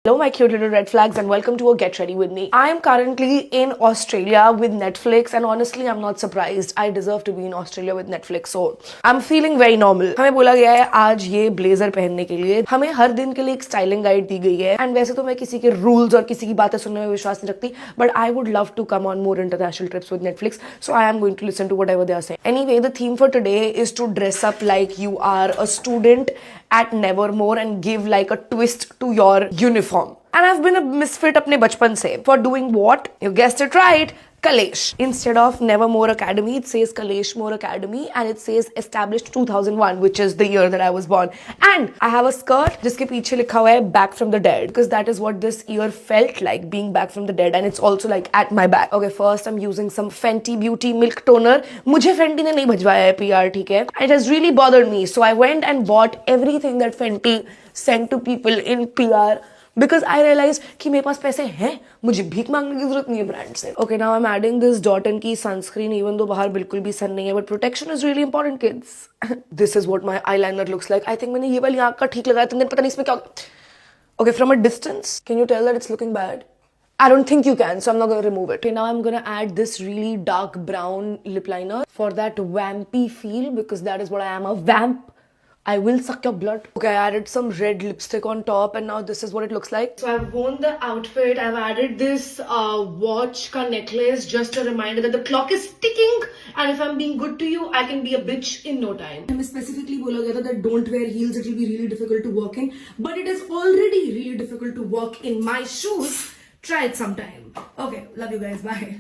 Hello my cute little red flags and welcome to a Get Ready With Me. I am currently in Australia with Netflix and honestly I'm not surprised. I deserve to be in Australia with Netflix, so I'm feeling very normal. हमें बोला गया है आज ये blazer पहनने के लिए, हमें हर दिन के लिए एक स्टाइलिंग गाइड दी गई है एंड वैसे तो मैं किसी के रूल्स और किसी की बातें सुनने में विश्वास नहीं रखती, but I would love to come on more international trips with Netflix, so I am going to listen to whatever they are saying. Anyway, the theme for today is to dress up like you are a student at Nevermore and give like a twist to your uniform. And I've been a misfit अपने बचपन से. For doing what? You guessed it right. Kalesh. Instead of Nevermore Academy, it says Kaleshmore Academy and it says established 2001, which is the year that I was born. And I have a skirt जिसके पीछे लिखा हुआ है Back from the Dead, because that is what this year felt like, being back from the dead, and it's also like at my back. Okay, first I'm using some Fenty Beauty Milk Toner. मुझे Fenty ने नहीं भजवाया है PR, ठीक है? It has really bothered me, so I went and bought everything that Fenty sent to people in PR. Because I realized कि मेरे पास पैसे हैं, मुझे भीख मांगने की जरूरत नहीं है ब्रांड से. Okay, now I'm adding this Dotton की sunscreen, even though बाहर बिल्कुल भी sun नहीं है, but protection is really important, kids. This is what my eyeliner looks like. I think मैंने ये वाली आँख का ठीक लगाया, तो पता नहीं इसमें क्या. Okay, from a distance, can you tell that it's looking bad? I don't think you can, so I'm not going to remove it. Okay, now I'm going to add this really dark brown lip liner for that vampy feel, because that is what I am, a vamp. I will suck your blood. Okay, I added some red lipstick on top and now this is what it looks like. So I've worn the outfit. I've added this watch ka necklace, just a reminder that the clock is ticking and if I'm being good to you, I can be a bitch in no time. हमें specifically बोला गया था that don't wear heels, it will be really difficult to walk in. But it is already really difficult to walk in my shoes. Try it sometime. Okay, love you guys, bye.